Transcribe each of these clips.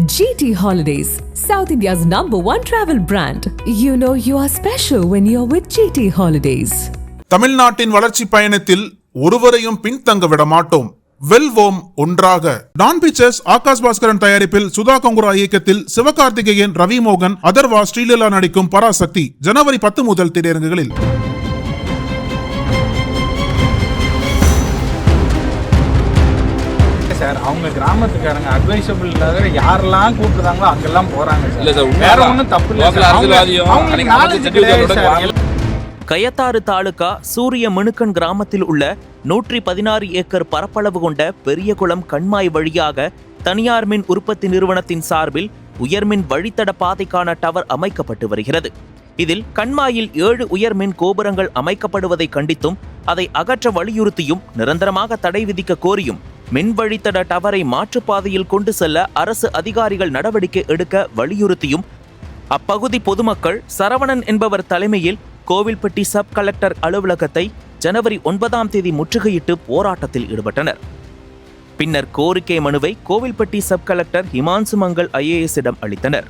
GT Holidays, South India's #1 travel brand. You know you are special when you're with GT Holidays. தமிழ்நாட்டின் வளர்ச்சி பயணத்தில் ஒருவரையும் பின்தங்க விட மாட்டோம். வெல்வோம் ஒன்றாக. டான் பிக்சர்ஸ் ஆகாஷ் பாஸ்கரன் தயாரிப்பில் சுதா கங்குரா இயக்கத்தில் சிவகார்த்திகேயன், ரவி மோகன், அதர்வா, ஸ்ரீலீலா நடிக்கும் பராசக்தி ஜனவரி 10 முதல் திரையரங்குகளில். சார் அவங்க கிராமத்துக்காரங்க அட்வைசபிள் இல்லாத யாரெல்லாம் கூப்பிடுறாங்களோ அங்கெல்லாம் போறாங்க. வேற ஒன்றும் தப்பு இல்லை. கயத்தாறு தாலுகா சூரிய மினுக்கன் கிராமத்தில் உள்ள 116 ஏக்கர் பரப்பளவு கொண்ட பெரியகுளம் கண்மாய் வழியாக தனியார் மின் உற்பத்தி நிறுவனத்தின் சார்பில் உயர்மின் வழித்தட பாதைக்கான டவர் அமைக்கப்பட்டு வருகிறது. இதில் கண்மாயில் 7 உயர்மின் கோபுரங்கள் அமைக்கப்படுவதை கண்டித்தும் அதை அகற்ற வலியுறுத்தியும் நிரந்தரமாக தடை விதிக்க கோரியும் மின் வழித்தட டவரை மாற்றுப்பாதையில் கொண்டு செல்ல அரசு அதிகாரிகள் நடவடிக்கை எடுக்க வலியுறுத்தியும் அப்பகுதி பொதுமக்கள் சரவணன் என்பவர் தலைமையில் கோவில்பட்டி சப் கலெக்டர் அலுவலகத்தை ஜனவரி 9ஆம் தேதி முற்றுகையிட்டு போராட்டத்தில் ஈடுபட்டனர். பின்னர் கோரிக்கை மனுவை கோவில்பட்டி சப் கலெக்டர் ஹிமான்சு மங்கள் IAS-இடம் அளித்தனர்.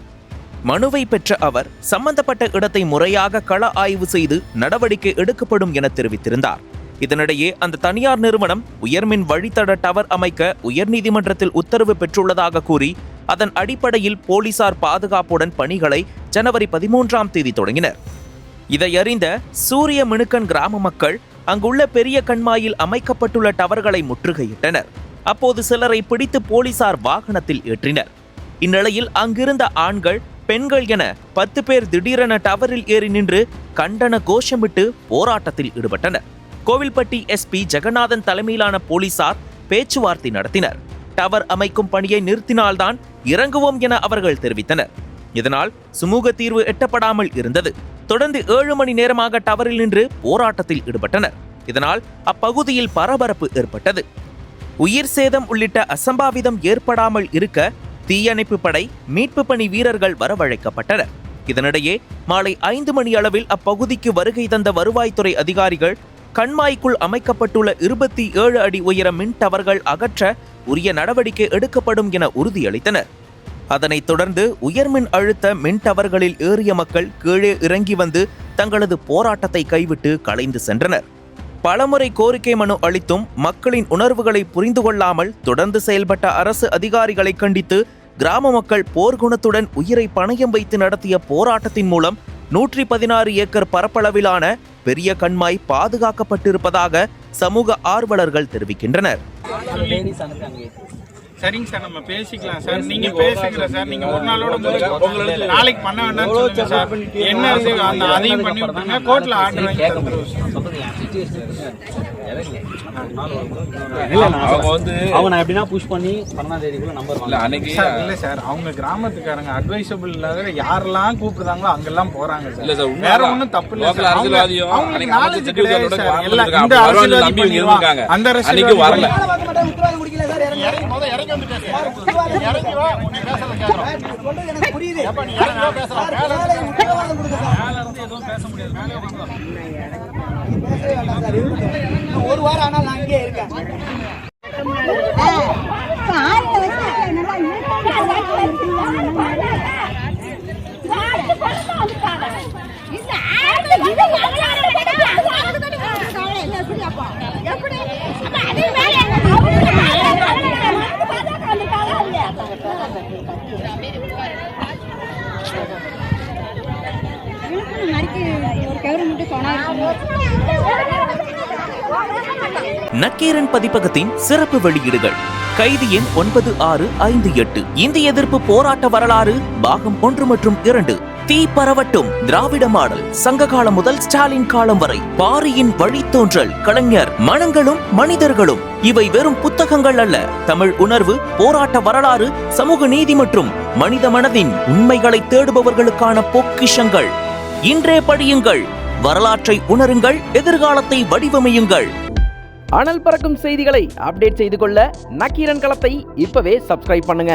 மனுவை பெற்ற அவர் சம்பந்தப்பட்ட இடத்தை முறையாக கள ஆய்வு செய்து நடவடிக்கை எடுக்கப்படும் என தெரிவித்திருந்தார். இதனிடையே அந்த தனியார் நிறுவனம் உயர்மின் வழித்தட டவர் அமைக்க உயர்நீதிமன்றத்தில் உத்தரவு பெற்றுள்ளதாக கூறி அதன் அடிப்படையில் போலீசார் பாதுகாப்புடன் பணிகளை ஜனவரி 13ஆம் தேதி தொடங்கினர். இதையறிந்த சூரிய மினுக்கன் கிராம மக்கள் அங்குள்ள பெரிய கண்மாயில் அமைக்கப்பட்டுள்ள டவர்களை முற்றுகையிட்டனர். அப்போது சிலரை பிடித்து போலீசார் வாகனத்தில் ஏற்றினர். இந்நிலையில் அங்கிருந்த ஆண்கள், பெண்கள் என 10 பேர் திடீரென டவரில் ஏறி நின்று கண்டன கோஷமிட்டு போராட்டத்தில் ஈடுபட்டனர். கோவில்பட்டி SP ஜெகநாதன் தலைமையிலான போலீசார் பேச்சுவார்த்தை நடத்தினர். டவர் அமைக்கும் பணியை நிறுத்தினால்தான் இறங்குவோம் என அவர்கள் தெரிவித்தனர். இதனால் சுமூக தீர்வு எட்டப்படாமல் இருந்தது. தொடர்ந்து 7 மணி நேரமாக டவரில் நின்று போராட்டத்தில் ஈடுபட்டனர். இதனால் அப்பகுதியில் பரபரப்பு ஏற்பட்டது. உயிர் சேதம் உள்ளிட்ட அசம்பாவிதம் ஏற்படாமல் இருக்க தீயணைப்பு படை, மீட்பு பணி வீரர்கள் வரவழைக்கப்பட்டனர். இதனிடையே மாலை 5 மணி அளவில் அப்பகுதிக்கு வருகை தந்த வருவாய்த்துறை அதிகாரிகள் கண்மாய்க்குள் அமைக்கப்பட்டுள்ள 27 அடி உயர மின் டவர்கள் அகற்ற உரிய நடவடிக்கை எடுக்கப்படும் என உறுதியளித்தனர். அதனைத் தொடர்ந்து உயர்மின் அழுத்த மின் டவர்களில் ஏறிய மக்கள் கீழே இறங்கி வந்து தங்களது போராட்டத்தை கைவிட்டு கலைந்து சென்றனர். பலமுறை கோரிக்கை மனு அளித்தும் மக்களின் உணர்வுகளை புரிந்து கொள்ளாமல் தொடர்ந்து செயல்பட்ட அரசு அதிகாரிகளை கண்டித்து கிராம மக்கள் போர்க்குணத்துடன் உயிரை பணயம் வைத்து நடத்திய போராட்டத்தின் மூலம் 116 ஏக்கர் பரப்பளவிலான பெரிய கண்மாய் பாதுகாக்கப்பட்டிருப்பதாக சமூக ஆர்வலர்கள் தெரிவிக்கின்றனர். சரிங்க சார், நம்ம பேசிக்கலாம் சார். நீங்க பேசுங்க சார். நீங்க ஒரு நாளோட நாளைக்கு பண்ண வேண்டாம்னு சொல்லுங்க சார். என்ன அந்த அதையும் பண்ணி விட்டுங்க. கோர்ட்ல ஆர்டர் வாங்கி அவங்க கிராமத்துக்காரங்க அட்வைசபிள் இல்லாத யாரெல்லாம் கூப்பிடுறாங்களோ அங்கெல்லாம் போறாங்க சார். வேற ஒன்றும் தப்பு இல்லை. இந்த அரசியல்வாதி அந்த அரசியல் வரல. ஒரு வாரம் ஆனால் நான் இங்கே இருக்கேன். நக்கீரன் பதிப்பகத்தின் சிறப்பு வெளியீடுகள். கைதி எண் 9658, இந்திய எதிர்ப்பு போராட்ட வரலாறு பாகம் 1 மற்றும் 2, தீ பரவட்டும், திராவிட மாடல், சங்க காலம் முதல் ஸ்டாலின் காலம் வரை, பாரியின் வழித்தோன்றல், கலைஞர், மனங்களும் மனிதர்களும். இவை வெறும் புத்தகங்கள் அல்ல. தமிழ் உணர்வு, போராட்ட வரலாறு, சமூக நீதி மற்றும் மனித மனதின் உண்மைகளை தேடுபவர்களுக்கான பொக்கிஷங்கள். இன்றே படியுங்கள், வரலாற்றை உணருங்கள், எதிர்காலத்தை வடிவமையுங்கள். அனல் பறக்கும் செய்திகளை அப்டேட் செய்து கொள்ள நக்கீரன் களத்தை இப்பவே சப்ஸ்கிரைப் பண்ணுங்க.